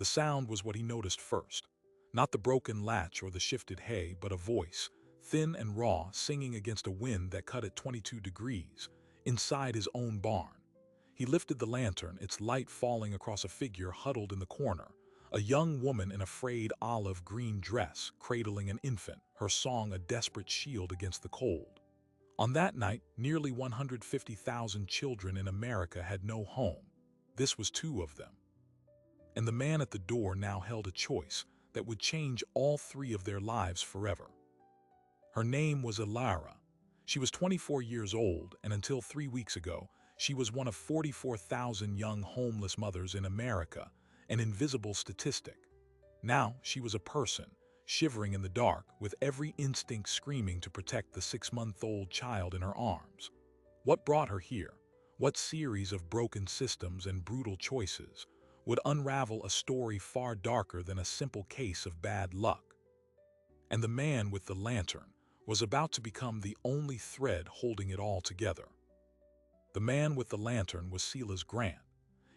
The sound was what he noticed first. Not the broken latch or the shifted hay, but a voice, thin and raw, singing against a wind that cut at 22 degrees, inside his own barn. He lifted the lantern, its light falling across a figure huddled in the corner, a young woman in a frayed olive-green dress, cradling an infant, her song a desperate shield against the cold. On that night, nearly 150,000 children in America had no home. This was two of them. And the man at the door now held a choice that would change all three of their lives forever. Her name was Elara. She was 24 years old, and until 3 weeks ago, she was one of 44,000 young homeless mothers in America, an invisible statistic. Now she was a person, shivering in the dark, with every instinct screaming to protect the 6-month-old child in her arms. What brought her here? What series of broken systems and brutal choices would unravel a story far darker than a simple case of bad luck? And the man with the lantern was about to become the only thread holding it all together. The man with the lantern was Silas Grant.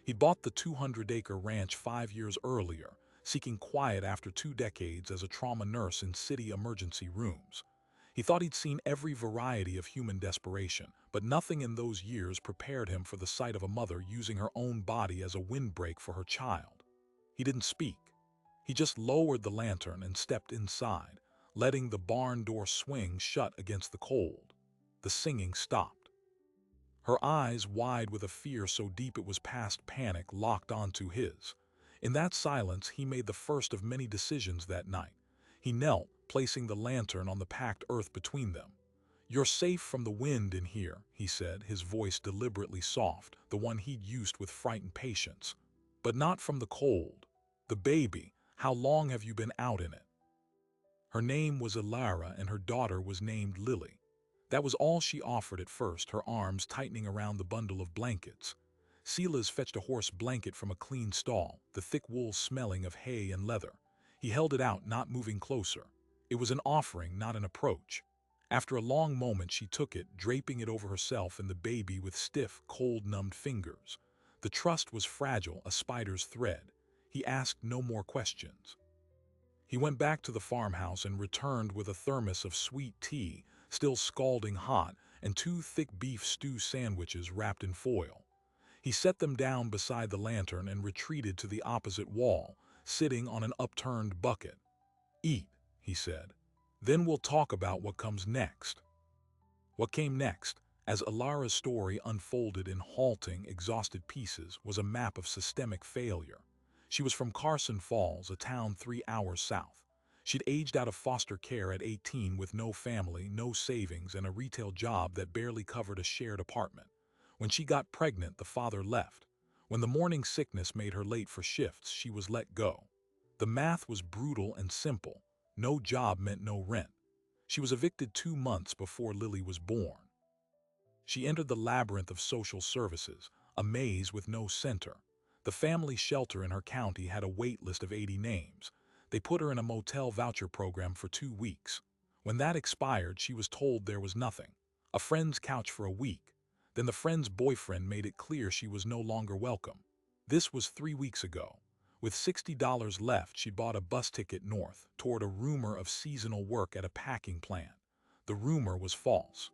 He bought the 200-acre ranch 5 years earlier, seeking quiet after 2 decades as a trauma nurse in city emergency rooms. He thought he'd seen every variety of human desperation, but nothing in those years prepared him for the sight of a mother using her own body as a windbreak for her child. He didn't speak. He just lowered the lantern and stepped inside, letting the barn door swing shut against the cold. The singing stopped. Her eyes, wide with a fear so deep it was past panic, locked onto his. In that silence, he made the first of many decisions that night. He knelt, placing the lantern on the packed earth between them. "You're safe from the wind in here," he said, his voice deliberately soft, the one he'd used with frightened patience. "But not from the cold. The baby, how long have you been out in it?" Her name was Elara, and her daughter was named Lily. That was all she offered at first, her arms tightening around the bundle of blankets. Silas fetched a horse blanket from a clean stall, the thick wool smelling of hay and leather. He held it out, not moving closer. It was an offering, not an approach. After a long moment, she took it, draping it over herself and the baby with stiff, cold-numbed fingers. The trust was fragile, a spider's thread. He asked no more questions. He went back to the farmhouse and returned with a thermos of sweet tea, still scalding hot, and 2 thick beef stew sandwiches wrapped in foil. He set them down beside the lantern and retreated to the opposite wall, sitting on an upturned bucket. "Eat," he said. "Then we'll talk about what comes next." What came next, as Elara's story unfolded in halting, exhausted pieces, was a map of systemic failure. She was from Carson Falls, a town 3 hours south. She'd aged out of foster care at 18 with no family, no savings, and a retail job that barely covered a shared apartment. When she got pregnant, the father left. When the morning sickness made her late for shifts, she was let go. The math was brutal and simple. No job meant no rent. She was evicted 2 months before Lily was born. She entered the labyrinth of social services, a maze with no center. The family shelter in her county had a wait list of 80 names. They put her in a motel voucher program for 2 weeks. When that expired, she was told there was nothing. A friend's couch for a week. Then the friend's boyfriend made it clear she was no longer welcome. This was 3 weeks ago. With $60 left, she bought a bus ticket north, toward a rumor of seasonal work at a packing plant. The rumor was false.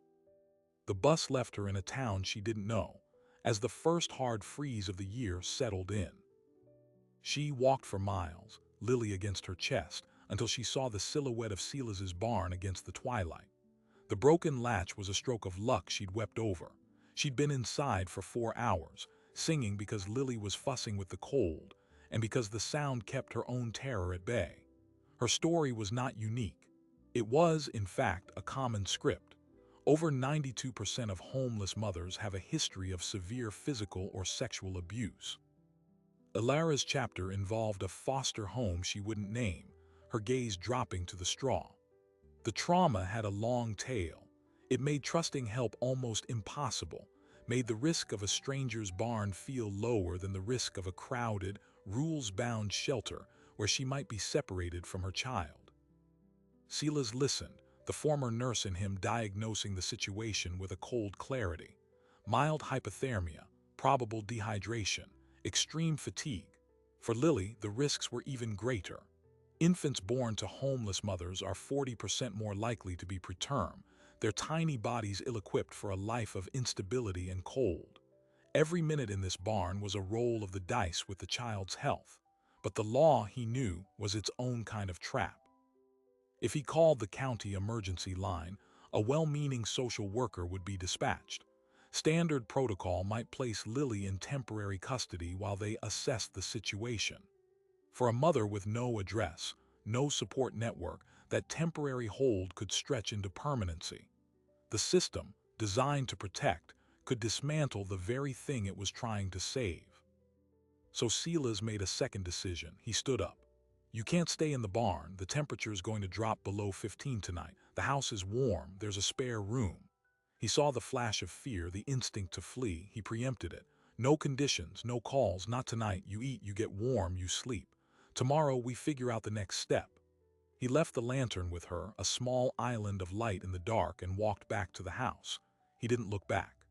The bus left her in a town she didn't know, as the first hard freeze of the year settled in. She walked for miles, Lily against her chest, until she saw the silhouette of Silas's barn against the twilight. The broken latch was a stroke of luck she'd wept over. She'd been inside for 4 hours, singing because Lily was fussing with the cold, and because the sound kept her own terror at bay. Her story was not unique. It was, in fact, a common script. Over 92% of homeless mothers have a history of severe physical or sexual abuse. Elara's chapter involved a foster home she wouldn't name, her gaze dropping to the straw. The trauma had a long tail. It made trusting help almost impossible, made the risk of a stranger's barn feel lower than the risk of a crowded, rules-bound shelter where she might be separated from her child. Silas listened, the former nurse in him diagnosing the situation with a cold clarity. Mild hypothermia, probable dehydration, extreme fatigue. For Lily, the risks were even greater. Infants born to homeless mothers are 40% more likely to be preterm, their tiny bodies ill-equipped for a life of instability and cold. Every minute in this barn was a roll of the dice with the child's health, but the law, he knew, was its own kind of trap. If he called the county emergency line, a well-meaning social worker would be dispatched. Standard protocol might place Lily in temporary custody while they assessed the situation. For a mother with no address, no support network, that temporary hold could stretch into permanency. The system, designed to protect, could dismantle the very thing it was trying to save. So Silas made a second decision. He stood up. "You can't stay in the barn. The temperature is going to drop below 15 tonight. The house is warm. There's a spare room." He saw the flash of fear, the instinct to flee. He preempted it. "No conditions, no calls, not tonight. You eat, you get warm, you sleep. Tomorrow we figure out the next step." He left the lantern with her, a small island of light in the dark, and walked back to the house. He didn't look back.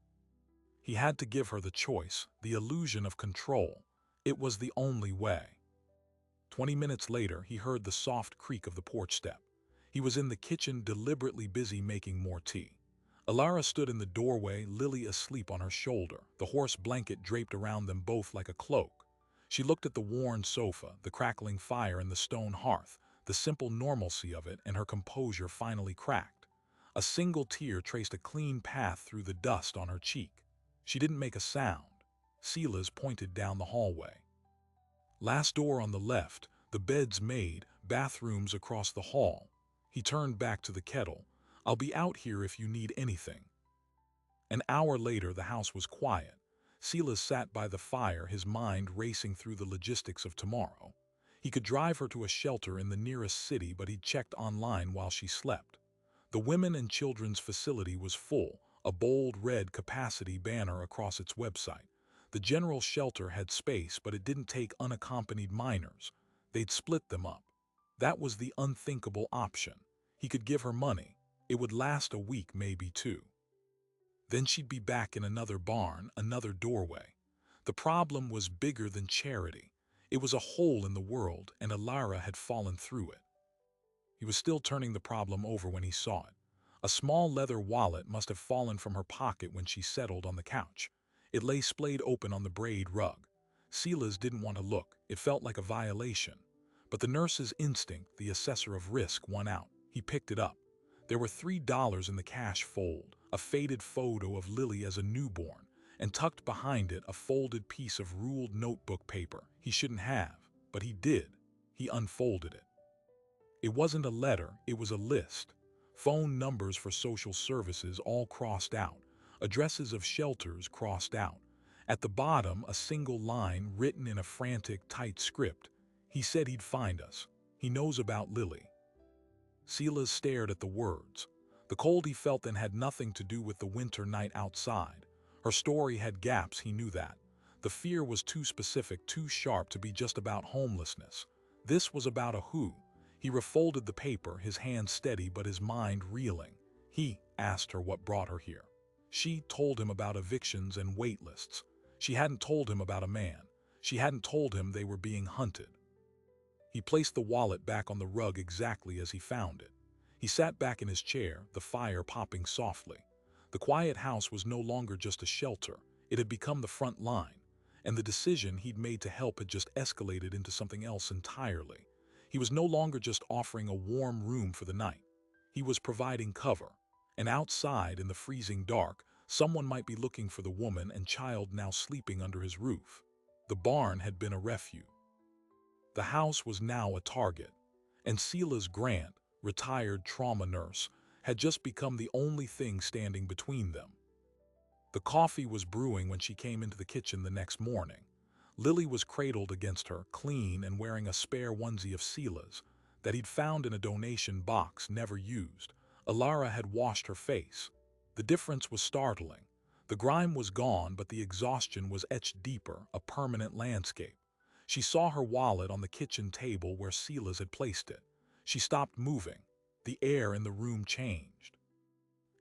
He had to give her the choice, the illusion of control. It was the only way. 20 minutes later, he heard the soft creak of the porch step. He was in the kitchen, deliberately busy making more tea. Alara stood in the doorway, Lily asleep on her shoulder, the horse blanket draped around them both like a cloak. She looked at the worn sofa, the crackling fire and the stone hearth, the simple normalcy of it, and her composure finally cracked. A single tear traced a clean path through the dust on her cheek. She didn't make a sound. Silas pointed down the hallway. "Last door on the left, the bed's made, bathrooms across the hall." He turned back to the kettle. "I'll be out here if you need anything." An hour later, the house was quiet. Silas sat by the fire, his mind racing through the logistics of tomorrow. He could drive her to a shelter in the nearest city, but he'd checked online while she slept. The women and children's facility was full, a bold red capacity banner across its website. The general shelter had space, but it didn't take unaccompanied minors. They'd split them up. That was the unthinkable option. He could give her money. It would last a week, maybe two. Then she'd be back in another barn, another doorway. The problem was bigger than charity. It was a hole in the world, and Alara had fallen through it. He was still turning the problem over when he saw it. A small leather wallet must have fallen from her pocket when she settled on the couch. It lay splayed open on the braid rug. Silas didn't want to look. It felt like a violation. But the nurse's instinct, the assessor of risk, won out. He picked it up. There were $3 in the cash fold, a faded photo of Lily as a newborn, and tucked behind it a folded piece of ruled notebook paper. He shouldn't have, but he did. He unfolded it. It wasn't a letter, it was a list. Phone numbers for social services all crossed out. Addresses of shelters crossed out. At the bottom, a single line written in a frantic, tight script. "He said he'd find us. He knows about Lily." Silas stared at the words. The cold he felt then had nothing to do with the winter night outside. Her story had gaps, he knew that. The fear was too specific, too sharp to be just about homelessness. This was about a who. He refolded the paper, his hand steady but his mind reeling. He asked her what brought her here. She told him about evictions and wait lists. She hadn't told him about a man. She hadn't told him they were being hunted. He placed the wallet back on the rug exactly as he found it. He sat back in his chair, the fire popping softly. The quiet house was no longer just a shelter. It had become the front line, and the decision he'd made to help had just escalated into something else entirely. He was no longer just offering a warm room for the night. He was providing cover. And outside, in the freezing dark, someone might be looking for the woman and child now sleeping under his roof. The barn had been a refuge. The house was now a target, and Silas Grant, retired trauma nurse, had just become the only thing standing between them. The coffee was brewing when she came into the kitchen the next morning. Lily was cradled against her, clean and wearing a spare onesie of Silas that he'd found in a donation box never used. Alara had washed her face. The difference was startling. The grime was gone, but the exhaustion was etched deeper, a permanent landscape. She saw her wallet on the kitchen table where Silas had placed it. She stopped moving. The air in the room changed.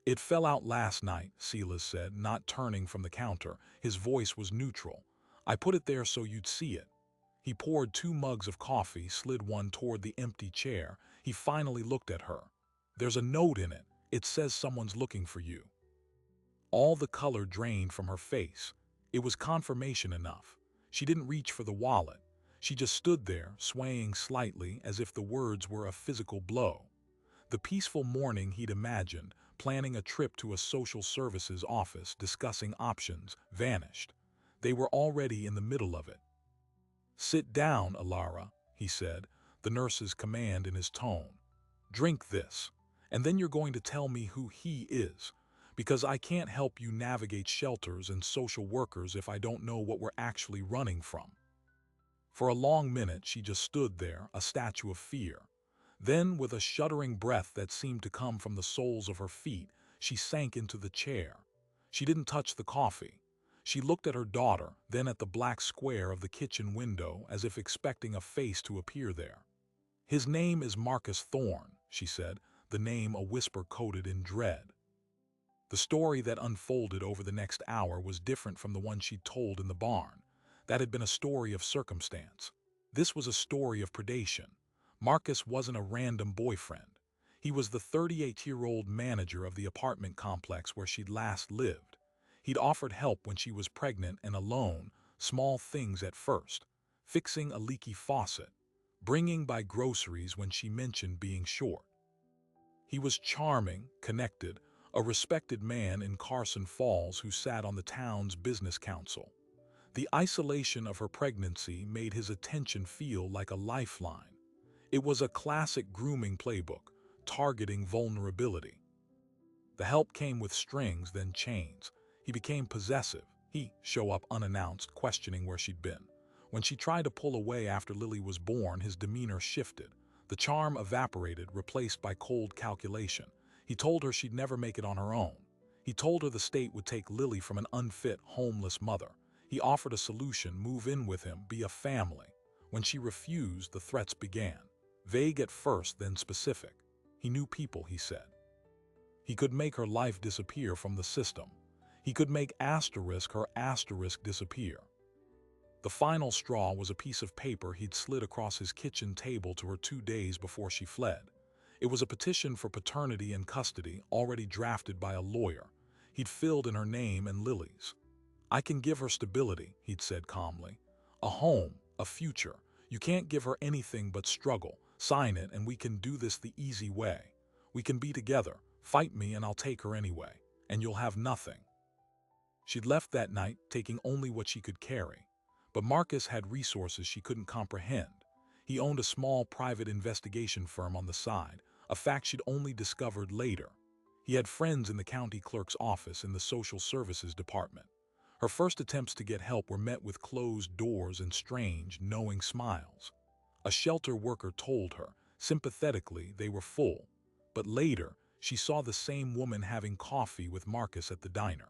"It fell out last night," Silas said, not turning from the counter. His voice was neutral. "I put it there so you'd see it." He poured 2 mugs of coffee, slid one toward the empty chair. He finally looked at her. "There's a note in it. It says someone's looking for you." All the color drained from her face. It was confirmation enough. She didn't reach for the wallet. She just stood there, swaying slightly as if the words were a physical blow. The peaceful morning he'd imagined, planning a trip to a social services office, discussing options, vanished. They were already in the middle of it. "Sit down, Alara," he said, the nurse's command in his tone. "Drink this, and then you're going to tell me who he is, because I can't help you navigate shelters and social workers if I don't know what we're actually running from." For a long minute she just stood there, a statue of fear. Then, with a shuddering breath that seemed to come from the soles of her feet, she sank into the chair. She didn't touch the coffee. She looked at her daughter, then at the black square of the kitchen window, as if expecting a face to appear there. "His name is Marcus Thorne," she said, the name a whisper coated in dread. The story that unfolded over the next hour was different from the one she'd told in the barn. That had been a story of circumstance. This was a story of predation. Marcus wasn't a random boyfriend. He was the 38-year-old manager of the apartment complex where she'd last lived. He'd offered help when she was pregnant and alone, small things at first, fixing a leaky faucet, bringing by groceries when she mentioned being short. He was charming, connected, a respected man in Carson Falls who sat on the town's business council. The isolation of her pregnancy made his attention feel like a lifeline. It was a classic grooming playbook, targeting vulnerability. The help came with strings, then chains. He became possessive. He'd show up unannounced, questioning where she'd been. When she tried to pull away after Lily was born, his demeanor shifted. The charm evaporated, replaced by cold calculation. He told her she'd never make it on her own. He told her the state would take Lily from an unfit, homeless mother. He offered a solution: move in with him, be a family. When she refused, the threats began. Vague at first, then specific. He knew people, he said. He could make her life disappear from the system. He could make her asterisk disappear. The final straw was a piece of paper he'd slid across his kitchen table to her 2 days before she fled. It was a petition for paternity and custody, already drafted by a lawyer. He'd filled in her name and Lily's. "I can give her stability," he'd said calmly. "A home, a future. You can't give her anything but struggle. Sign it and we can do this the easy way. We can be together. Fight me and I'll take her anyway. And you'll have nothing." She'd left that night, taking only what she could carry. But Marcus had resources she couldn't comprehend. He owned a small private investigation firm on the side, a fact she'd only discovered later. He had friends in the county clerk's office in the social services department. Her first attempts to get help were met with closed doors and strange, knowing smiles. A shelter worker told her, sympathetically, they were full. But later, she saw the same woman having coffee with Marcus at the diner.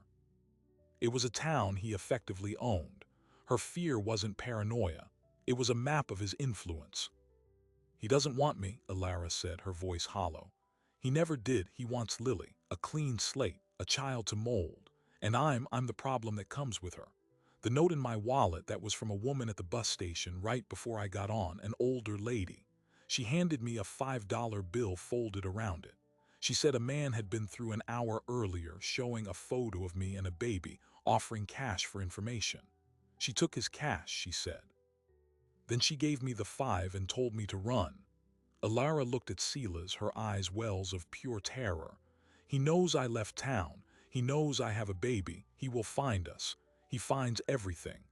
It was a town he effectively owned. Her fear wasn't paranoia. It was a map of his influence. "He doesn't want me," Alara said, her voice hollow. "He never did. He wants Lily, a clean slate, a child to mold. And I'm the problem that comes with her. The note in my wallet, that was from a woman at the bus station right before I got on, an older lady. She handed me a $5 bill folded around it. She said a man had been through an hour earlier, showing a photo of me and a baby, offering cash for information. She took his cash," she said. "Then she gave me the 5 and told me to run." Alara looked at Silas, her eyes wells of pure terror. "He knows I left town. He knows I have a baby. He will find us. He finds everything."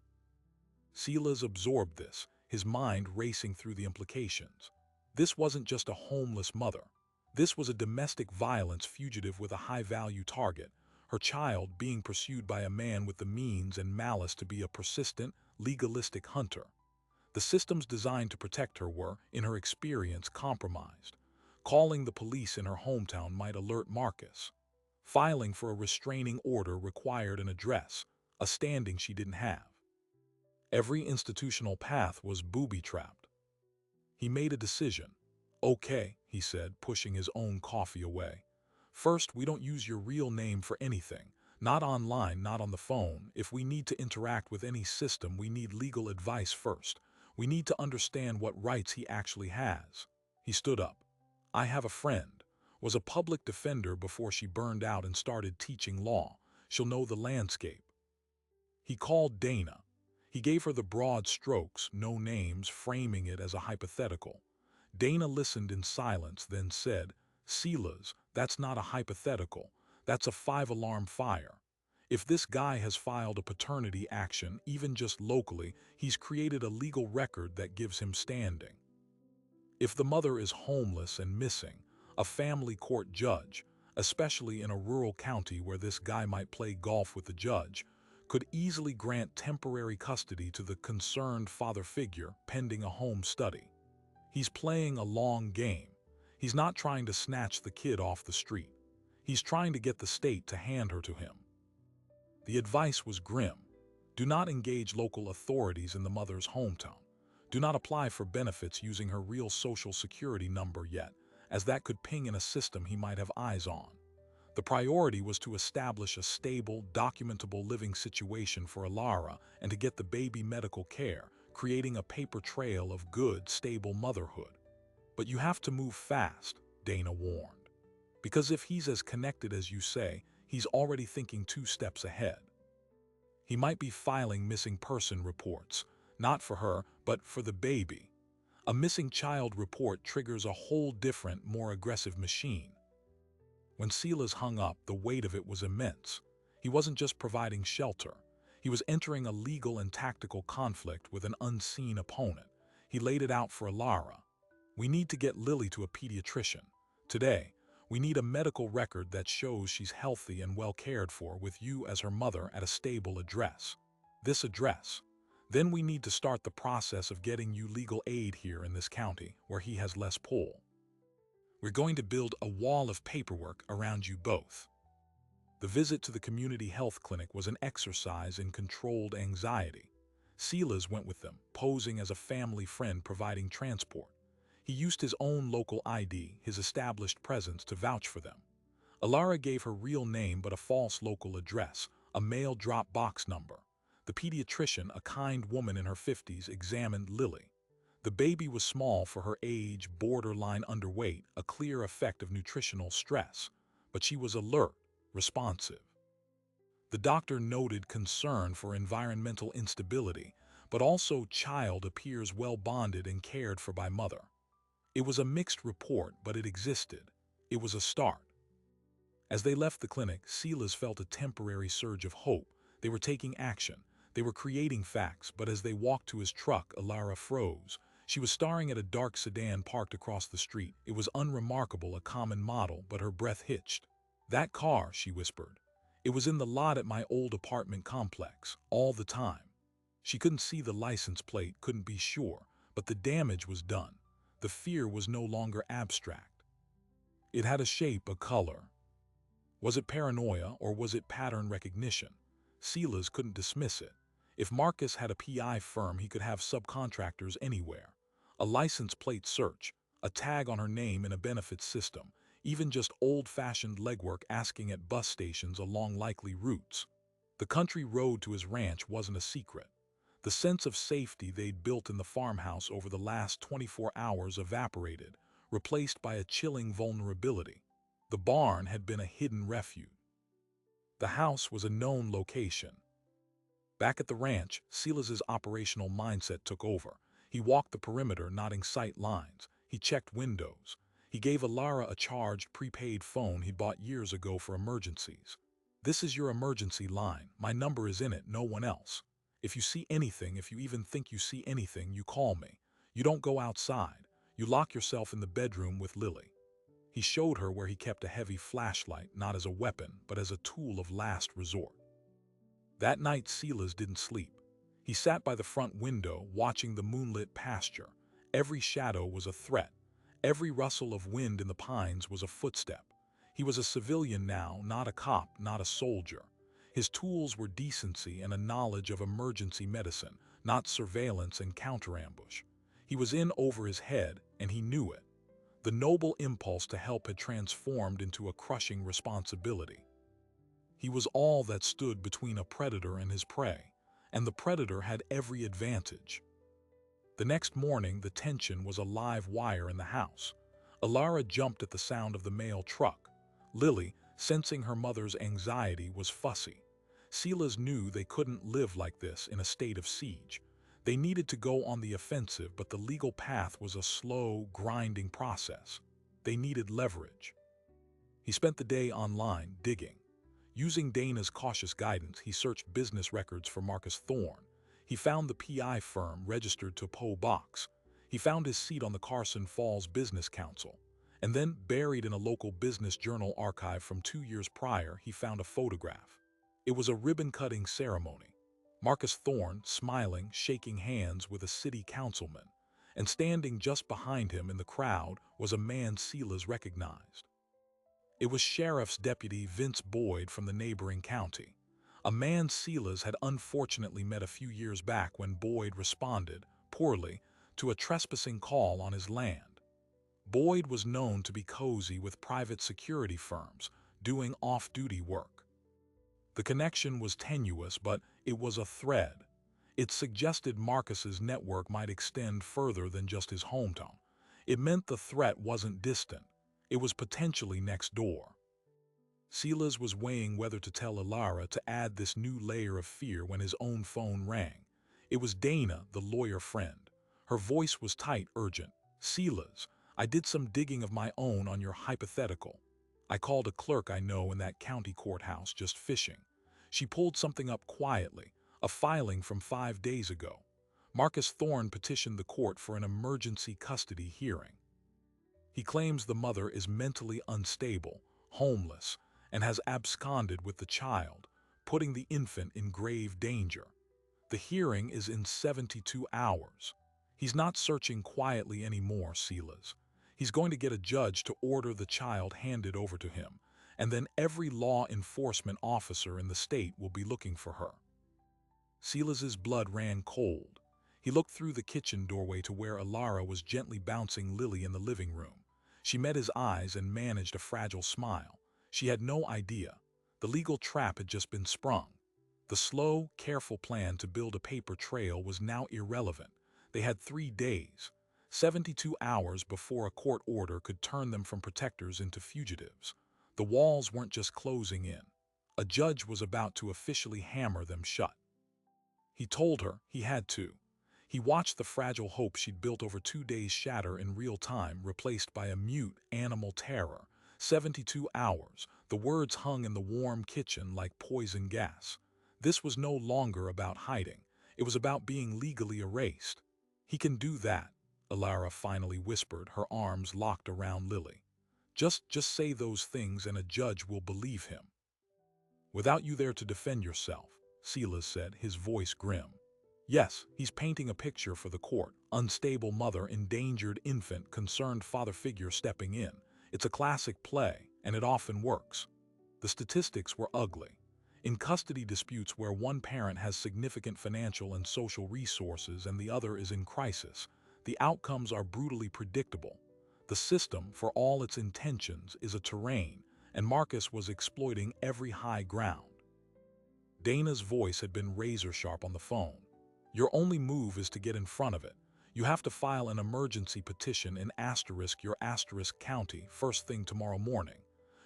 Silas absorbed this, his mind racing through the implications. This wasn't just a homeless mother. This was a domestic violence fugitive with a high-value target, her child being pursued by a man with the means and malice to be a persistent, legalistic hunter. The systems designed to protect her were, in her experience, compromised. Calling the police in her hometown might alert Marcus. Filing for a restraining order required an address, a standing she didn't have. Every institutional path was booby-trapped. He made a decision. "Okay," he said, pushing his own coffee away. "First, we don't use your real name for anything. Not online, not on the phone. If we need to interact with any system, we need legal advice first. We need to understand what rights he actually has. He stood up. I have a friend. Was a public defender before she burned out and started teaching law. She'll know the landscape. He called Dana. He gave her the broad strokes, no names, framing it as a hypothetical. Dana listened in silence, then said, Silas, that's not a hypothetical. That's a 5-alarm fire. If this guy has filed a paternity action, even just locally, he's created a legal record that gives him standing. If the mother is homeless and missing, a family court judge, especially in a rural county where this guy might play golf with the judge, could easily grant temporary custody to the concerned father figure pending a home study. He's playing a long game. He's not trying to snatch the kid off the street. He's trying to get the state to hand her to him. The advice was grim. Do not engage local authorities in the mother's hometown. Do not apply for benefits using her real social security number yet, as that could ping in a system he might have eyes on. The priority was to establish a stable, documentable living situation for Alara and to get the baby medical care, creating a paper trail of good, stable motherhood. But you have to move fast, Dana warned. Because if he's as connected as you say, he's already thinking 2 steps ahead. He might be filing missing person reports, not for her, but for the baby. A missing child report triggers a whole different, more aggressive machine. When Silas hung up, the weight of it was immense. He wasn't just providing shelter. He was entering a legal and tactical conflict with an unseen opponent. He laid it out for Alara. We need to get Lily to a pediatrician. Today, we need a medical record that shows she's healthy and well cared for with you as her mother at a stable address. This address. Then we need to start the process of getting you legal aid here in this county, where he has less pull. We're going to build a wall of paperwork around you both. The visit to the community health clinic was an exercise in controlled anxiety. Silas went with them, posing as a family friend providing transport. He used his own local ID, his established presence, to vouch for them. Alara gave her real name but a false local address, a mail drop box number. The pediatrician, a kind woman in her 50s, examined Lily. The baby was small for her age, borderline underweight, a clear effect of nutritional stress, but she was alert, responsive. The doctor noted concern for environmental instability, but also child appears well bonded and cared for by mother. It was a mixed report, but it existed. It was a start. As they left the clinic, Silas felt a temporary surge of hope. They were taking action. They were creating facts, but as they walked to his truck, Alara froze. She was staring at a dark sedan parked across the street. It was unremarkable, a common model, but her breath hitched. That car, she whispered. It was in the lot at my old apartment complex, all the time. She couldn't see the license plate, couldn't be sure, but the damage was done. The fear was no longer abstract. It had a shape, a color. Was it paranoia or was it pattern recognition? Silas couldn't dismiss it. If Marcus had a PI firm, he could have subcontractors anywhere. A license plate search, a tag on her name in a benefits system, even just old-fashioned legwork asking at bus stations along likely routes. The country road to his ranch wasn't a secret. The sense of safety they'd built in the farmhouse over the last 24 hours evaporated, replaced by a chilling vulnerability. The barn had been a hidden refuge. The house was a known location. Back at the ranch, Silas's operational mindset took over. He walked the perimeter, knotting sight lines. He checked windows. He gave Alara a charged prepaid phone he'd bought years ago for emergencies. This is your emergency line. My number is in it, no one else. If you see anything, if you even think you see anything, you call me. You don't go outside. You lock yourself in the bedroom with Lily. He showed her where he kept a heavy flashlight, not as a weapon, but as a tool of last resort. That night, Silas didn't sleep. He sat by the front window, watching the moonlit pasture. Every shadow was a threat. Every rustle of wind in the pines was a footstep. He was a civilian now, not a cop, not a soldier. His tools were decency and a knowledge of emergency medicine, not surveillance and counterambush. He was in over his head, and he knew it. The noble impulse to help had transformed into a crushing responsibility. He was all that stood between a predator and his prey, and the predator had every advantage. The next morning, the tension was a live wire in the house. Alara jumped at the sound of the mail truck. Lily, sensing her mother's anxiety, was fussy. Silas knew they couldn't live like this in a state of siege. They needed to go on the offensive, but the legal path was a slow, grinding process. They needed leverage. He spent the day online, digging. Using Dana's cautious guidance, he searched business records for Marcus Thorne. He found the PI firm registered to P.O. Box. He found his seat on the Carson Falls Business Council. And then, buried in a local business journal archive from 2 years prior, he found a photograph. It was a ribbon-cutting ceremony. Marcus Thorne, smiling, shaking hands with a city councilman. And standing just behind him in the crowd was a man Silas recognized. It was Sheriff's Deputy Vince Boyd from the neighboring county, a man Silas had unfortunately met a few years back when Boyd responded, poorly, to a trespassing call on his land. Boyd was known to be cozy with private security firms, doing off-duty work. The connection was tenuous, but it was a thread. It suggested Marcus's network might extend further than just his hometown. It meant the threat wasn't distant. It was potentially next door. Silas was weighing whether to tell Alara to add this new layer of fear when his own phone rang. It was Dana, the lawyer friend. Her voice was tight, urgent. "Silas, I did some digging of my own on your hypothetical. I called a clerk I know in that county courthouse, just fishing. She pulled something up quietly, a filing from 5 days ago. Marcus Thorne petitioned the court for an emergency custody hearing. He claims the mother is mentally unstable, homeless, and has absconded with the child, putting the infant in grave danger. The hearing is in 72 hours. He's not searching quietly anymore, Silas. He's going to get a judge to order the child handed over to him, and then every law enforcement officer in the state will be looking for her." Silas's blood ran cold. He looked through the kitchen doorway to where Alara was gently bouncing Lily in the living room. She met his eyes and managed a fragile smile. She had no idea. The legal trap had just been sprung. The slow, careful plan to build a paper trail was now irrelevant. They had 3 days, 72 hours before a court order could turn them from protectors into fugitives. The walls weren't just closing in. A judge was about to officially hammer them shut. He told her he had to. He watched the fragile hope she'd built over 2 days shatter in real time, replaced by a mute, animal terror. 72 hours. The words hung in the warm kitchen like poison gas. This was no longer about hiding. It was about being legally erased. "He can do that," Alara finally whispered, her arms locked around Lily. Just say those things and a judge will believe him." "Without you there to defend yourself," Silas said, his voice grim. "Yes, he's painting a picture for the court. Unstable mother, endangered infant, concerned father figure stepping in. It's a classic play, and it often works." The statistics were ugly. In custody disputes where one parent has significant financial and social resources and the other is in crisis, the outcomes are brutally predictable. The system, for all its intentions, is a terrain, and Marcus was exploiting every high ground. Dana's voice had been razor-sharp on the phone. "Your only move is to get in front of it. You have to file an emergency petition in your county first thing tomorrow morning.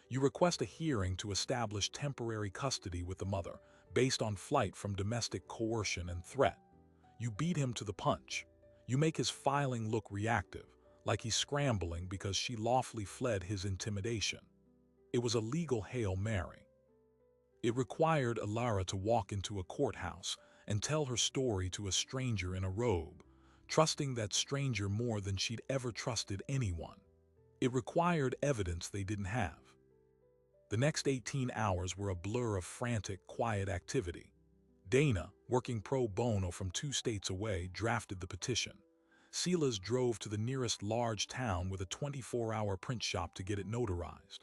You request a hearing to establish temporary custody with the mother, based on flight from domestic coercion and threat. You beat him to the punch. You make his filing look reactive, like he's scrambling because she lawfully fled his intimidation." It was a legal Hail Mary. It required Alara to walk into a courthouse and tell her story to a stranger in a robe, trusting that stranger more than she'd ever trusted anyone. It required evidence they didn't have. The next 18 hours were a blur of frantic, quiet activity. Dana, working pro bono from 2 states away, drafted the petition. Silas drove to the nearest large town with a 24-hour print shop to get it notarized.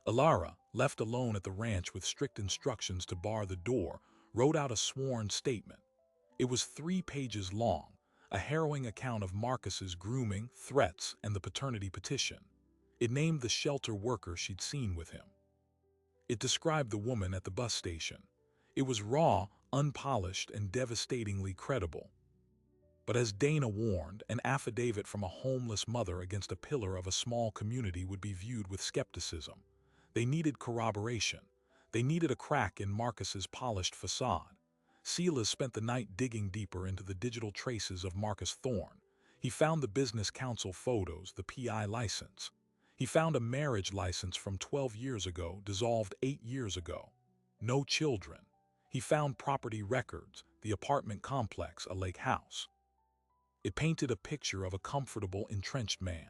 Alara, left alone at the ranch with strict instructions to bar the door, wrote out a sworn statement. It was 3 pages long, a harrowing account of Marcus's grooming, threats, and the paternity petition. It named the shelter worker she'd seen with him. It described the woman at the bus station. It was raw, unpolished, and devastatingly credible. But as Dana warned, an affidavit from a homeless mother against a pillar of a small community would be viewed with skepticism. They needed corroboration. They needed a crack in Marcus's polished facade. Silas spent the night digging deeper into the digital traces of Marcus Thorne. He found the business council photos, the PI license. He found a marriage license from 12 years ago, dissolved 8 years ago. No children. He found property records, the apartment complex, a lake house. It painted a picture of a comfortable, entrenched man.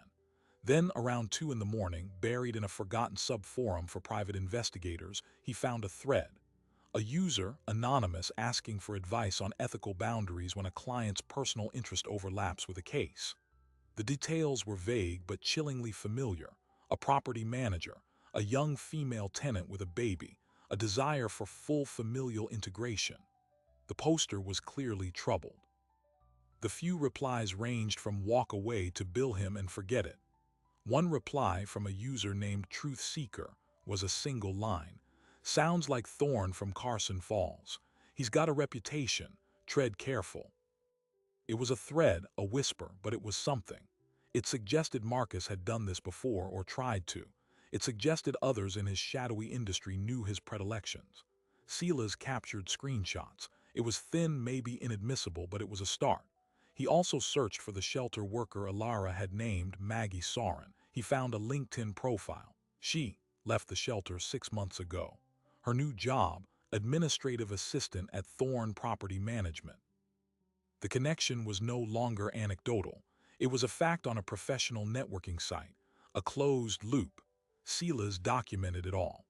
Then, around 2 in the morning, buried in a forgotten sub-forum for private investigators, he found a thread. A user, anonymous, asking for advice on ethical boundaries when a client's personal interest overlaps with a case. The details were vague but chillingly familiar. A property manager, a young female tenant with a baby, a desire for full familial integration. The poster was clearly troubled. The few replies ranged from walk away to bill him and forget it. One reply from a user named Truth Seeker was a single line. Sounds like Thorne from Carson Falls. He's got a reputation. Tread careful. It was a thread, a whisper, but it was something. It suggested Marcus had done this before or tried to. It suggested others in his shadowy industry knew his predilections. Silas captured screenshots. It was thin, maybe inadmissible, but it was a start. He also searched for the shelter worker Alara had named Maggie Soren. He found a LinkedIn profile. She left the shelter 6 months ago. Her new job, administrative assistant at Thorne Property Management. The connection was no longer anecdotal. It was a fact on a professional networking site, a closed loop. Silas documented it all.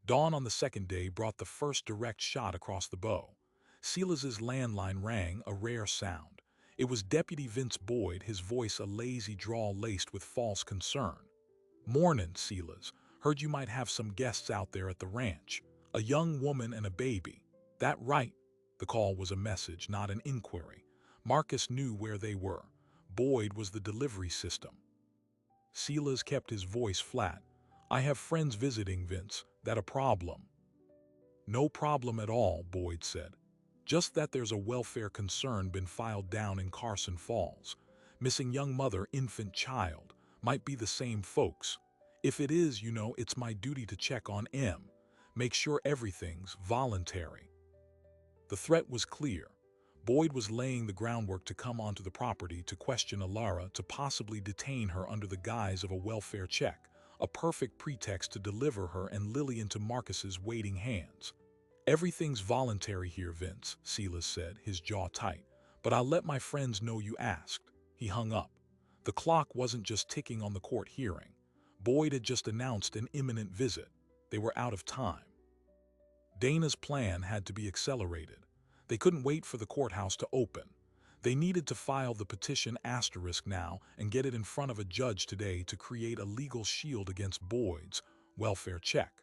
Dawn on the second day brought the first direct shot across the bow. Silas's landline rang, a rare sound. It was Deputy Vince Boyd, his voice a lazy drawl laced with false concern. "Mornin', Silas. Heard you might have some guests out there at the ranch. A young woman and a baby." "That right?" The call was a message, not an inquiry. Marcus knew where they were. Boyd was the delivery system. Silas kept his voice flat. "I have friends visiting, Vince. That a problem?" "No problem at all," Boyd said. "Just that there's a welfare concern been filed down in Carson Falls. Missing young mother, infant child. Might be the same folks. If it is, it's my duty to check on M. Make sure everything's voluntary." The threat was clear. Boyd was laying the groundwork to come onto the property to question Alara, to possibly detain her under the guise of a welfare check, a perfect pretext to deliver her and Lily into Marcus's waiting hands. "Everything's voluntary here, Vince," Silas said, his jaw tight. "But I'll let my friends know you asked." He hung up. The clock wasn't just ticking on the court hearing. Boyd had just announced an imminent visit. They were out of time. Dana's plan had to be accelerated. They couldn't wait for the courthouse to open. They needed to file the petition asterisk now and get it in front of a judge today to create a legal shield against Boyd's welfare check.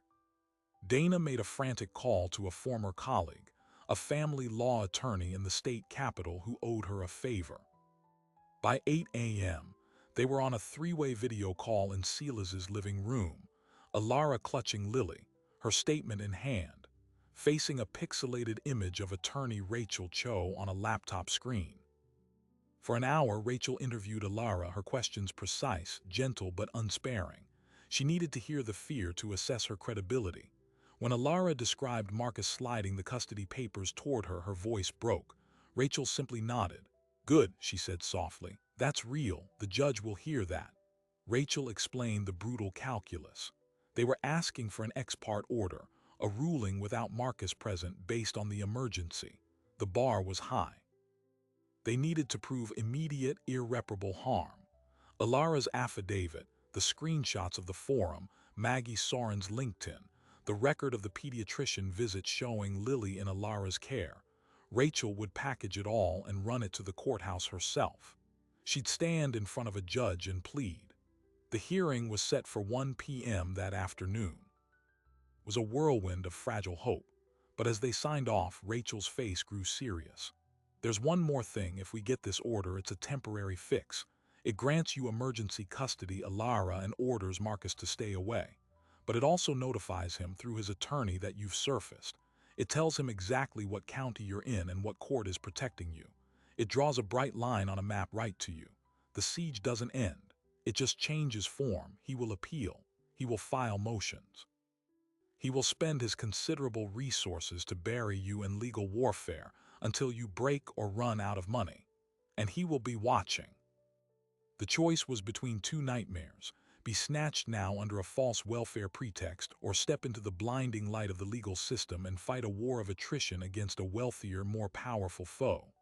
Dana made a frantic call to a former colleague, a family law attorney in the state capital who owed her a favor. By 8 a.m., they were on a three-way video call in Silas's living room, Alara clutching Lily, her statement in hand, facing a pixelated image of attorney Rachel Cho on a laptop screen. For an hour, Rachel interviewed Alara, her questions precise, gentle but unsparing. She needed to hear the fear to assess her credibility. When Alara described Marcus sliding the custody papers toward her, her voice broke. Rachel simply nodded. "Good," she said softly. "That's real. The judge will hear that." Rachel explained the brutal calculus. They were asking for an ex parte order, a ruling without Marcus present based on the emergency. The bar was high. They needed to prove immediate, irreparable harm. Alara's affidavit, the screenshots of the forum, Maggie Soren's LinkedIn, the record of the pediatrician visit showing Lily in Alara's care. Rachel would package it all and run it to the courthouse herself. She'd stand in front of a judge and plead. The hearing was set for 1 p.m. that afternoon. It was a whirlwind of fragile hope, but as they signed off, Rachel's face grew serious. "There's one more thing. If we get this order, it's a temporary fix. It grants you emergency custody, Alara, and orders Marcus to stay away. But it also notifies him through his attorney that you've surfaced. It tells him exactly what county you're in and what court is protecting you. It draws a bright line on a map right to you. The siege doesn't end. It just changes form. He will appeal. He will file motions. He will spend his considerable resources to bury you in legal warfare until you break or run out of money. And he will be watching. The choice was between two nightmares: be snatched now under a false welfare pretext, or step into the blinding light of the legal system and fight a war of attrition against a wealthier, more powerful foe.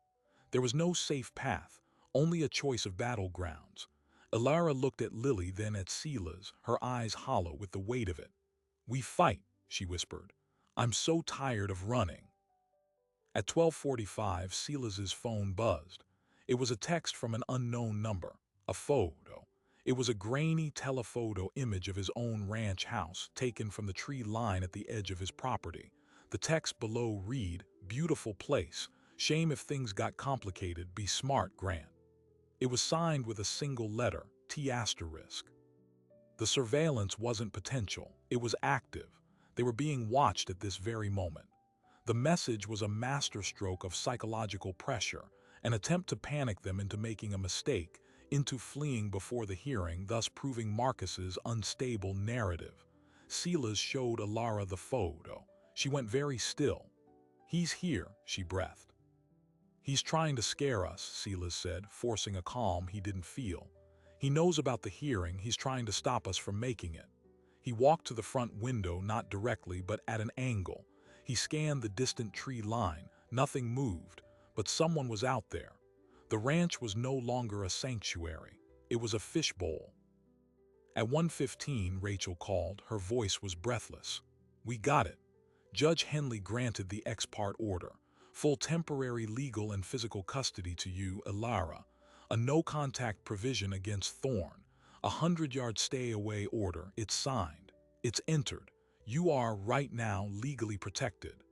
There was no safe path, only a choice of battlegrounds. Ilara looked at Lily, then at Silas, her eyes hollow with the weight of it. "We fight," she whispered. "I'm so tired of running." At 12:45, Silas's phone buzzed. It was a text from an unknown number, a photo. It was a grainy telephoto image of his own ranch house, taken from the tree line at the edge of his property. The text below read, "Beautiful place. Shame if things got complicated. Be smart, Grant." It was signed with a single letter, T*. The surveillance wasn't potential, it was active. They were being watched at this very moment. The message was a masterstroke of psychological pressure, an attempt to panic them into making a mistake, into fleeing before the hearing, thus proving Marcus's unstable narrative. Silas showed Ilara the photo. She went very still. "He's here," she breathed. "He's trying to scare us," Silas said, forcing a calm he didn't feel. "He knows about the hearing. He's trying to stop us from making it." He walked to the front window, not directly, but at an angle. He scanned the distant tree line. Nothing moved, but someone was out there. The ranch was no longer a sanctuary. It was a fishbowl. At 1:15, Rachel called. Her voice was breathless. "We got it. Judge Henley granted the ex parte order. Full temporary legal and physical custody to you, Ilara. A no-contact provision against Thorne. A 100-yard stay-away order. It's signed. It's entered. You are, right now, legally protected."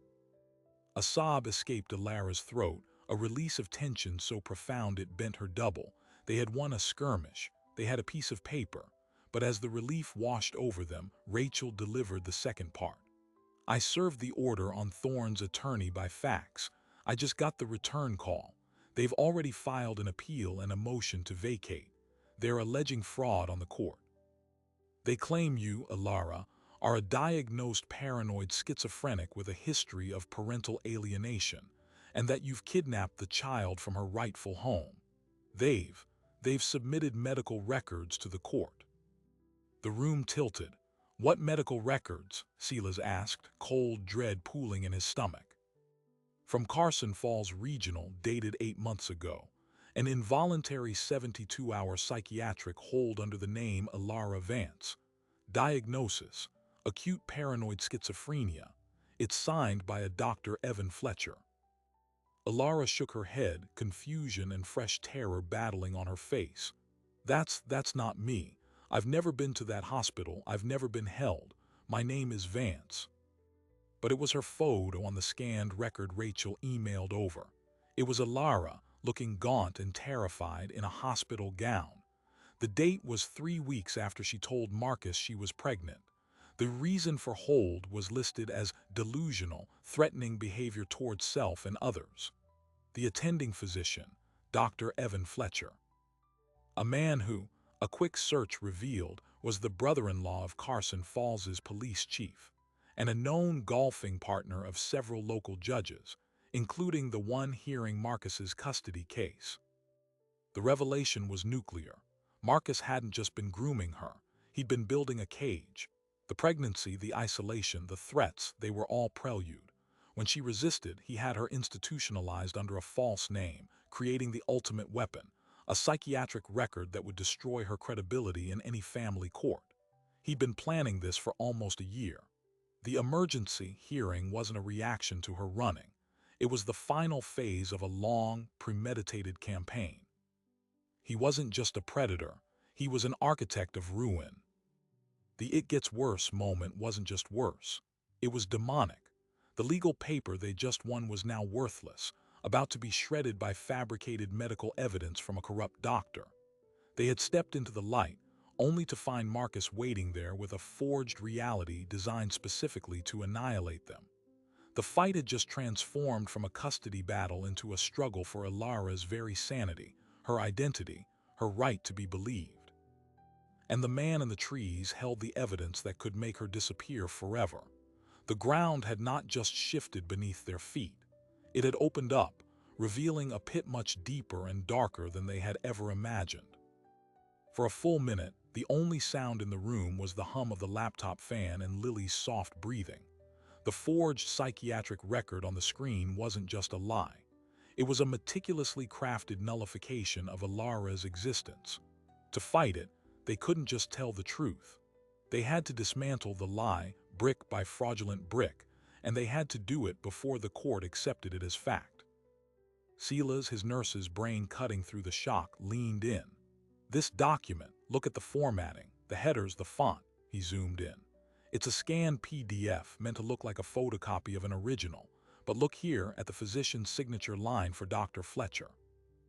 A sob escaped Ilara's throat, a release of tension so profound it bent her double. They had won a skirmish. They had a piece of paper. But as the relief washed over them, Rachel delivered the second part. "I served the order on Thorne's attorney by fax. I just got the return call. They've already filed an appeal and a motion to vacate. They're alleging fraud on the court. They claim you, Ilara, are a diagnosed paranoid schizophrenic with a history of parental alienation, and that you've kidnapped the child from her rightful home. They've submitted medical records to the court." The room tilted. "What medical records?" Silas asked, cold dread pooling in his stomach. "From Carson Falls Regional, dated 8 months ago. An involuntary 72-hour psychiatric hold under the name Ilara Vance. Diagnosis: acute paranoid schizophrenia. It's signed by a Dr. Evan Fletcher." Ilara shook her head, confusion and fresh terror battling on her face. That's not me. I've never been to that hospital. I've never been held. My name is Vance." But it was her photo on the scanned record Rachel emailed over. It was Ilara, looking gaunt and terrified in a hospital gown. The date was 3 weeks after she told Marcus she was pregnant. The reason for hold was listed as delusional, threatening behavior towards self and others. The attending physician, Dr. Evan Fletcher. A man who, a quick search revealed, was the brother-in-law of Carson Falls's police chief, and a known golfing partner of several local judges, including the one hearing Marcus's custody case. The revelation was nuclear. Marcus hadn't just been grooming her. He'd been building a cage. The pregnancy, the isolation, the threats, they were all prelude. When she resisted, he had her institutionalized under a false name, creating the ultimate weapon, a psychiatric record that would destroy her credibility in any family court. He'd been planning this for almost a year. The emergency hearing wasn't a reaction to her running. It was the final phase of a long, premeditated campaign. He wasn't just a predator. He was an architect of ruin. The "it gets worse" moment wasn't just worse. It was demonic. The legal paper they just won was now worthless, about to be shredded by fabricated medical evidence from a corrupt doctor. They had stepped into the light, only to find Marcus waiting there with a forged reality designed specifically to annihilate them. The fight had just transformed from a custody battle into a struggle for Ilara's very sanity, her identity, her right to be believed. And the man in the trees held the evidence that could make her disappear forever. The ground had not just shifted beneath their feet. It had opened up, revealing a pit much deeper and darker than they had ever imagined. For a full minute, the only sound in the room was the hum of the laptop fan and Lily's soft breathing. The forged psychiatric record on the screen wasn't just a lie. It was a meticulously crafted nullification of Ilara's existence. To fight it, they couldn't just tell the truth. They had to dismantle the lie, brick by fraudulent brick, and they had to do it before the court accepted it as fact. Silas, his nurse's brain cutting through the shock, leaned in. This document, look at the formatting, the headers, the font, he zoomed in. It's a scanned PDF meant to look like a photocopy of an original, but look here at the physician's signature line for Dr. Fletcher.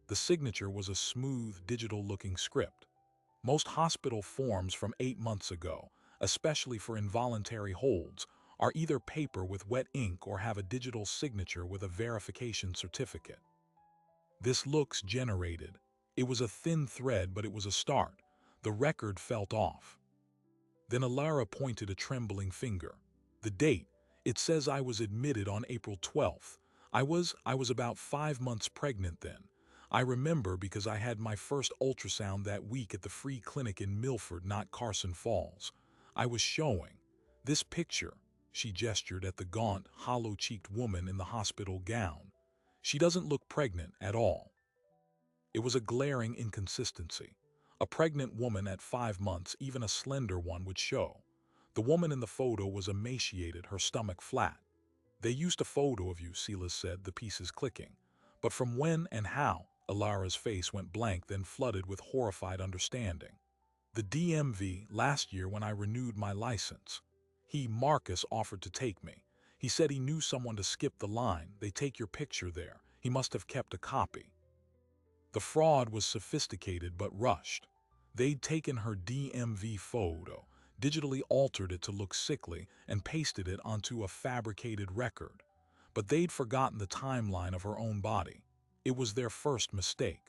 The signature was a smooth, digital-looking script. Most hospital forms from 8 months ago, especially for involuntary holds, are either paper with wet ink or have a digital signature with a verification certificate. This looks generated. It was a thin thread, but it was a start. The record felt off. Then Ilara pointed a trembling finger. The date. It says I was admitted on April 12th. I was about 5 months pregnant then. I remember because I had my first ultrasound that week at the free clinic in Milford, not Carson Falls. I was showing. This picture, she gestured at the gaunt, hollow-cheeked woman in the hospital gown. She doesn't look pregnant at all. It was a glaring inconsistency. A pregnant woman at 5 months, even a slender one, would show. The woman in the photo was emaciated, her stomach flat. They used a photo of you, Silas said, the pieces clicking. But from when and how? Ilara's face went blank, then flooded with horrified understanding. The DMV, last year when I renewed my license. Marcus offered to take me. He said he knew someone to skip the line. They take your picture there. He must have kept a copy. The fraud was sophisticated but rushed. They'd taken her DMV photo, digitally altered it to look sickly, and pasted it onto a fabricated record. But they'd forgotten the timeline of her own body. It was their first mistake.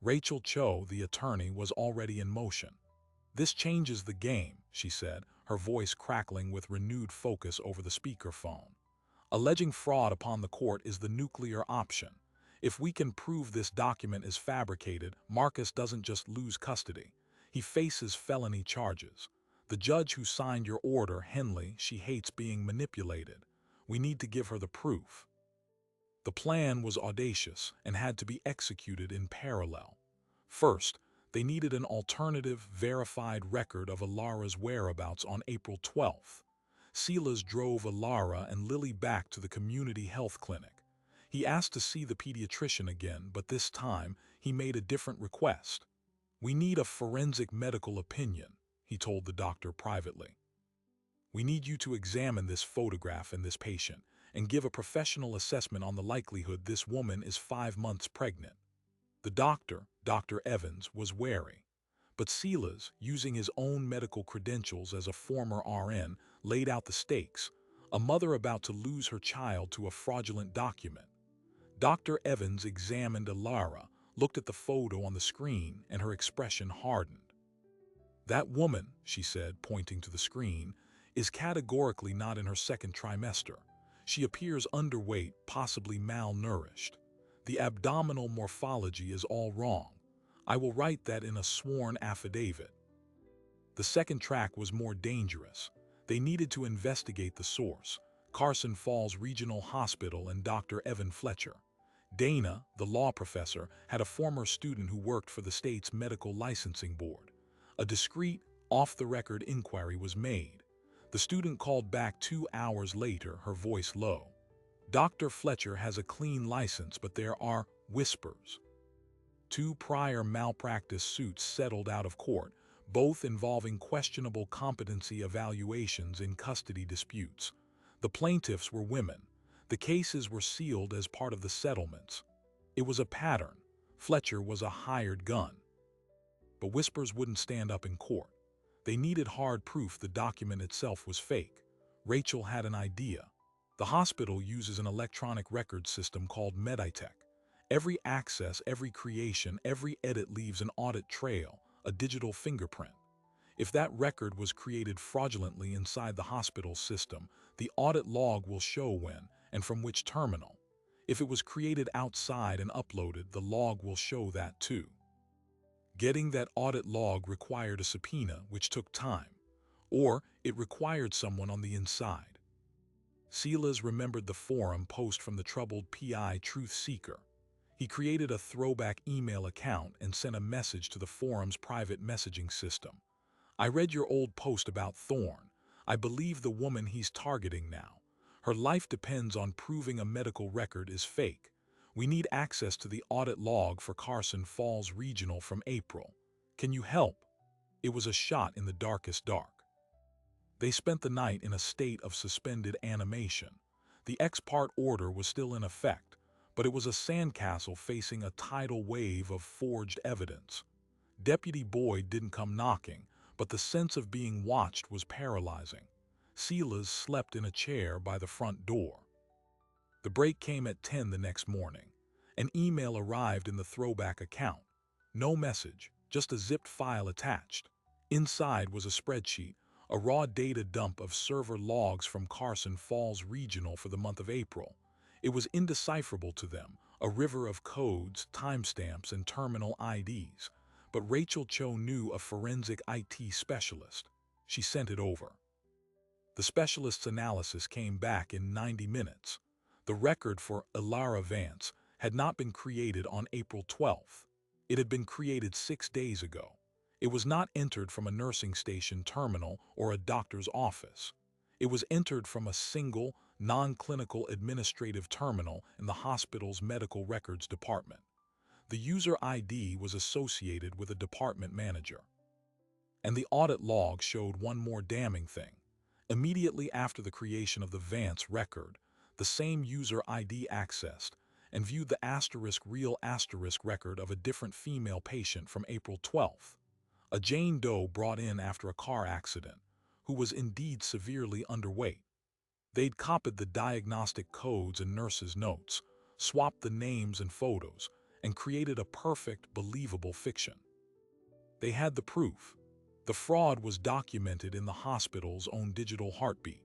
Rachel Cho, the attorney, was already in motion. This changes the game, she said, her voice crackling with renewed focus over the speakerphone. Alleging fraud upon the court is the nuclear option. If we can prove this document is fabricated, Marcus doesn't just lose custody. He faces felony charges. The judge who signed your order, Henley, she hates being manipulated. We need to give her the proof. The plan was audacious and had to be executed in parallel. First, they needed an alternative, verified record of Ilara's whereabouts on April 12th. Silas drove Ilara and Lily back to the community health clinic. He asked to see the pediatrician again, but this time he made a different request. We need a forensic medical opinion, he told the doctor privately. We need you to examine this photograph and this patient and give a professional assessment on the likelihood this woman is 5 months pregnant. The doctor, Dr. Evans, was wary. But Silas, using his own medical credentials as a former RN, laid out the stakes. A mother about to lose her child to a fraudulent document. Dr. Evans examined Ilara, looked at the photo on the screen, and her expression hardened. That woman, she said, pointing to the screen, is categorically not in her second trimester. She appears underweight, possibly malnourished. The abdominal morphology is all wrong. I will write that in a sworn affidavit. The second track was more dangerous. They needed to investigate the source, Carson Falls Regional Hospital and Dr. Evan Fletcher. Dana, the law professor, had a former student who worked for the state's medical licensing board. A discreet, off-the-record inquiry was made. The student called back 2 hours later, her voice low. Dr. Fletcher has a clean license, but there are whispers. 2 prior malpractice suits settled out of court, both involving questionable competency evaluations in custody disputes. The plaintiffs were women. The cases were sealed as part of the settlements. It was a pattern. Fletcher was a hired gun. But whispers wouldn't stand up in court. They needed hard proof the document itself was fake. Rachel had an idea. The hospital uses an electronic record system called Meditech. Every access, every creation, every edit leaves an audit trail, a digital fingerprint. If that record was created fraudulently inside the hospital system, the audit log will show when and from which terminal. If it was created outside and uploaded, the log will show that too. Getting that audit log required a subpoena, which took time, or it required someone on the inside. Silas remembered the forum post from the troubled PI Truth Seeker. He created a throwback email account and sent a message to the forum's private messaging system. I read your old post about Thorne. I believe the woman he's targeting now. Her life depends on proving a medical record is fake. We need access to the audit log for Carson Falls Regional from April. Can you help? It was a shot in the darkest dark. They spent the night in a state of suspended animation. The ex-parte order was still in effect, but it was a sandcastle facing a tidal wave of forged evidence. Deputy Boyd didn't come knocking, but the sense of being watched was paralyzing. Silas slept in a chair by the front door. The break came at 10 the next morning. An email arrived in the throwback account. No message, just a zipped file attached. Inside was a spreadsheet, a raw data dump of server logs from Carson Falls Regional for the month of April. It was indecipherable to them, a river of codes, timestamps, and terminal IDs. But Rachel Cho knew a forensic IT specialist. She sent it over. The specialist's analysis came back in 90 minutes. The record for Ilara Vance had not been created on April 12th. It had been created 6 days ago. It was not entered from a nursing station terminal or a doctor's office. It was entered from a single, non-clinical administrative terminal in the hospital's medical records department. The user ID was associated with a department manager. And the audit log showed one more damning thing. Immediately after the creation of the Vance record, the same user ID accessed and viewed the real record of a different female patient from April 12th. A Jane Doe brought in after a car accident, who was indeed severely underweight. They'd copied the diagnostic codes and nurses' notes, swapped the names and photos, and created a perfect, believable fiction. They had the proof. The fraud was documented in the hospital's own digital heartbeat.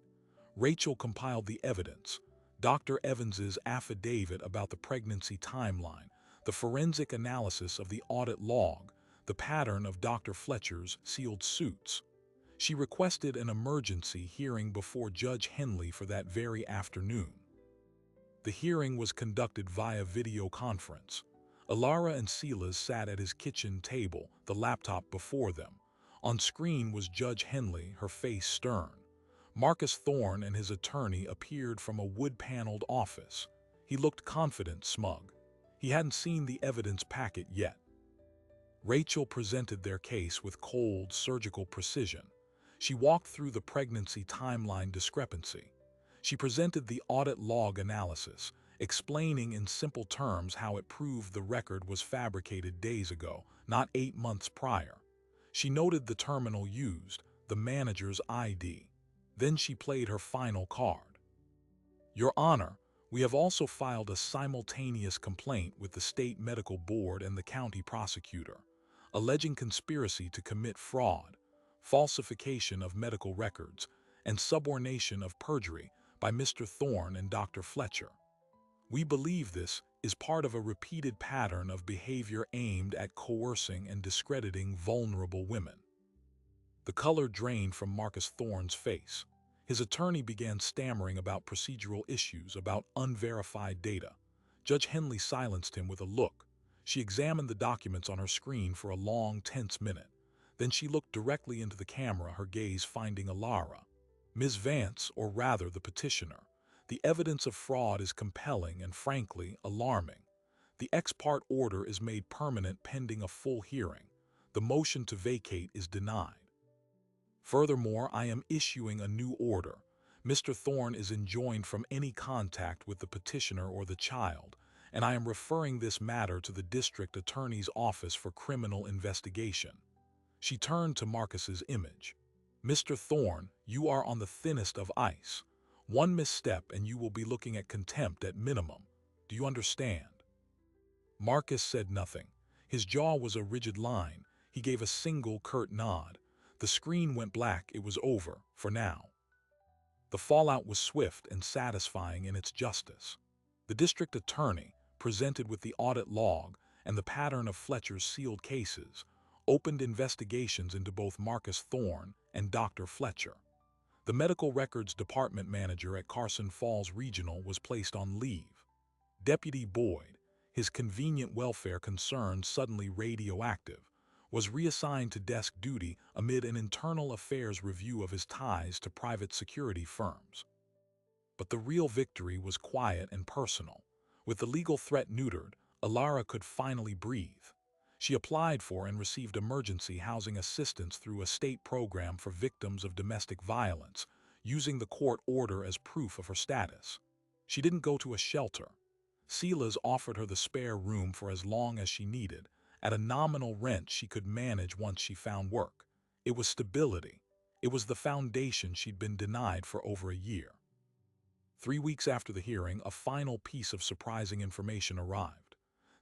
Rachel compiled the evidence, Dr. Evans's affidavit about the pregnancy timeline, the forensic analysis of the audit log, the pattern of Dr. Fletcher's sealed suits. She requested an emergency hearing before Judge Henley for that very afternoon. The hearing was conducted via video conference. Ilara and Silas sat at his kitchen table, the laptop before them. On screen was Judge Henley, her face stern. Marcus Thorne and his attorney appeared from a wood-paneled office. He looked confident, smug. He hadn't seen the evidence packet yet. Rachel presented their case with cold, surgical precision. She walked through the pregnancy timeline discrepancy. She presented the audit log analysis, explaining in simple terms how it proved the record was fabricated days ago, not 8 months prior. She noted the terminal used, the manager's ID. Then she played her final card. Your Honor, we have also filed a simultaneous complaint with the State Medical Board and the county prosecutor, alleging conspiracy to commit fraud, falsification of medical records, and subornation of perjury by Mr. Thorne and Dr. Fletcher. We believe this is part of a repeated pattern of behavior aimed at coercing and discrediting vulnerable women. The color drained from Marcus Thorne's face. His attorney began stammering about procedural issues, about unverified data. Judge Henley silenced him with a look. She examined the documents on her screen for a long, tense minute. Then she looked directly into the camera, her gaze finding Ilara. Ms. Vance, or rather the petitioner, the evidence of fraud is compelling and, frankly, alarming. The ex-parte order is made permanent pending a full hearing. The motion to vacate is denied. Furthermore, I am issuing a new order. Mr. Thorne is enjoined from any contact with the petitioner or the child, and I am referring this matter to the district attorney's office for criminal investigation. She turned to Marcus's image. Mr. Thorne, you are on the thinnest of ice. One misstep and you will be looking at contempt at minimum. Do you understand? Marcus said nothing. His jaw was a rigid line. He gave a single curt nod. The screen went black. It was over, for now. The fallout was swift and satisfying in its justice. The district attorney, presented with the audit log and the pattern of Fletcher's sealed cases, opened investigations into both Marcus Thorne and Dr. Fletcher. The medical records department manager at Carson Falls Regional was placed on leave. Deputy Boyd, his convenient welfare concern suddenly radioactive, was reassigned to desk duty amid an internal affairs review of his ties to private security firms. But the real victory was quiet and personal. With the legal threat neutered, Alara could finally breathe. She applied for and received emergency housing assistance through a state program for victims of domestic violence, using the court order as proof of her status. She didn't go to a shelter. Silas offered her the spare room for as long as she needed, at a nominal rent she could manage once she found work. It was stability. It was the foundation she'd been denied for over a year. 3 weeks after the hearing, a final piece of surprising information arrived.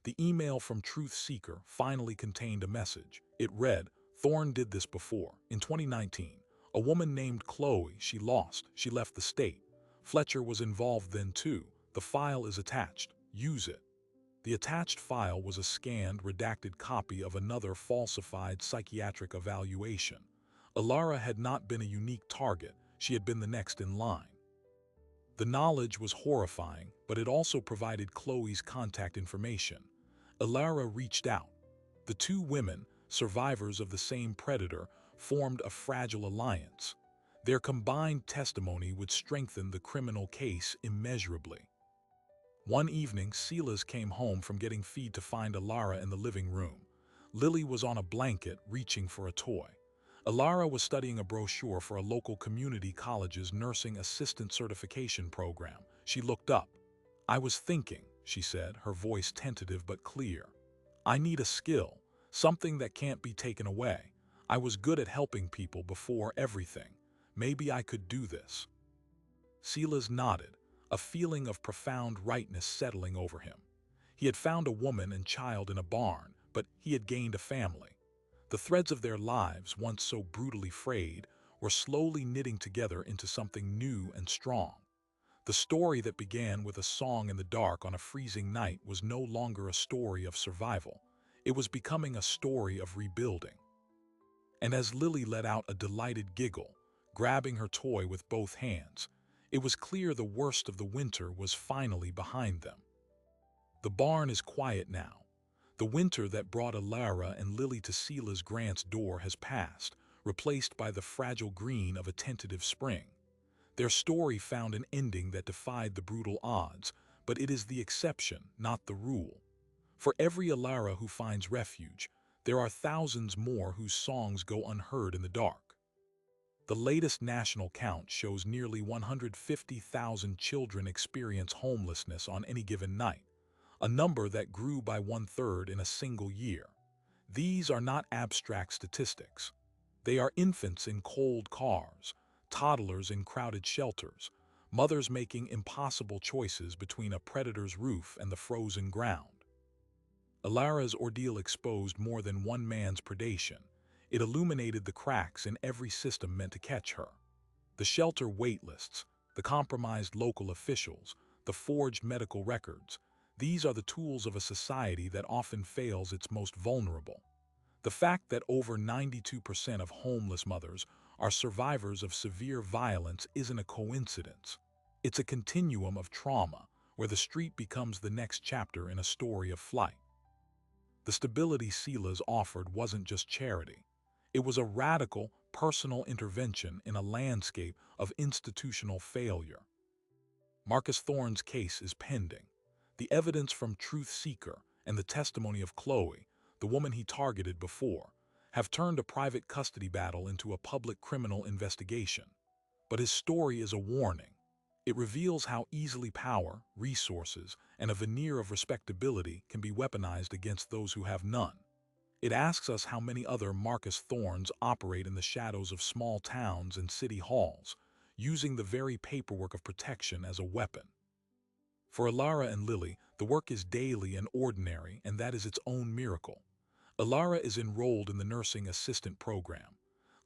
The email from Truth Seeker finally contained a message. It read, "Thorne did this before. In 2019, a woman named Chloe, she left the state. Fletcher was involved then too. The file is attached. Use it." The attached file was a scanned, redacted copy of another falsified psychiatric evaluation. Alara had not been a unique target. She had been the next in line. The knowledge was horrifying, but it also provided Chloe's contact information. Alara reached out. The two women, survivors of the same predator, formed a fragile alliance. Their combined testimony would strengthen the criminal case immeasurably. One evening, Silas came home from getting feed to find Alara in the living room. Lily was on a blanket, reaching for a toy. Alara was studying a brochure for a local community college's nursing assistant certification program. She looked up. "I was thinking," she said, her voice tentative but clear. "I need a skill, something that can't be taken away. I was good at helping people before everything. Maybe I could do this." Silas nodded, a feeling of profound rightness settling over him. He had found a woman and child in a barn, but he had gained a family. The threads of their lives, once so brutally frayed, were slowly knitting together into something new and strong. The story that began with a song in the dark on a freezing night was no longer a story of survival. It was becoming a story of rebuilding. And as Lily let out a delighted giggle, grabbing her toy with both hands, it was clear the worst of the winter was finally behind them. The barn is quiet now. The winter that brought Alara and Lily to Silas Grant's door has passed, replaced by the fragile green of a tentative spring. Their story found an ending that defied the brutal odds, but it is the exception, not the rule. For every Alara who finds refuge, there are thousands more whose songs go unheard in the dark. The latest national count shows nearly 150,000 children experience homelessness on any given night, a number that grew by 1/3 in a single year. These are not abstract statistics. They are infants in cold cars, toddlers in crowded shelters, mothers making impossible choices between a predator's roof and the frozen ground. Alara's ordeal exposed more than one man's predation. It illuminated the cracks in every system meant to catch her. The shelter waitlists, the compromised local officials, the forged medical records, these are the tools of a society that often fails its most vulnerable. The fact that over 92% of homeless mothers are survivors of severe violence isn't a coincidence. It's a continuum of trauma, where the street becomes the next chapter in a story of flight. The stability Silas offered wasn't just charity. It was a radical, personal intervention in a landscape of institutional failure. Marcus Thorne's case is pending. The evidence from Truth Seeker and the testimony of Chloe, the woman he targeted before, have turned a private custody battle into a public criminal investigation. But his story is a warning. It reveals how easily power, resources, and a veneer of respectability can be weaponized against those who have none. It asks us how many other Marcus Thornes operate in the shadows of small towns and city halls, using the very paperwork of protection as a weapon. For Alara and Lily, the work is daily and ordinary, and that is its own miracle. Alara is enrolled in the nursing assistant program.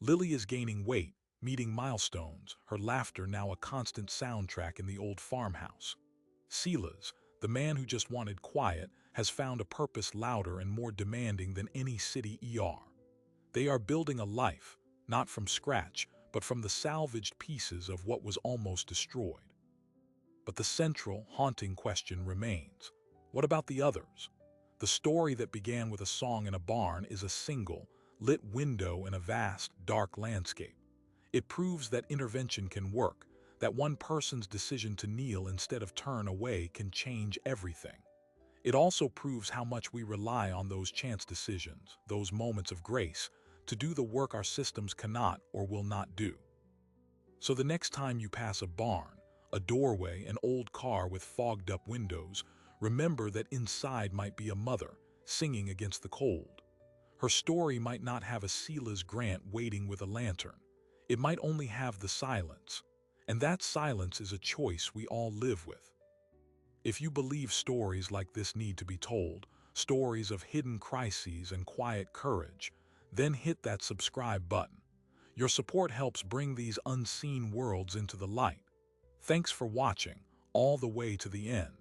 Lily is gaining weight, meeting milestones, her laughter now a constant soundtrack in the old farmhouse. Silas, the man who just wanted quiet, has found a purpose louder and more demanding than any city ER. They are building a life, not from scratch, but from the salvaged pieces of what was almost destroyed. But the central, haunting question remains. What about the others? The story that began with a song in a barn is a single, lit window in a vast, dark landscape. It proves that intervention can work, that one person's decision to kneel instead of turn away can change everything. It also proves how much we rely on those chance decisions, those moments of grace, to do the work our systems cannot or will not do. So the next time you pass a barn, a doorway, an old car with fogged-up windows, remember that inside might be a mother, singing against the cold. Her story might not have a Silas Grant waiting with a lantern. It might only have the silence. And that silence is a choice we all live with. If you believe stories like this need to be told, stories of hidden crises and quiet courage, then hit that subscribe button. Your support helps bring these unseen worlds into the light. Thanks for watching, all the way to the end.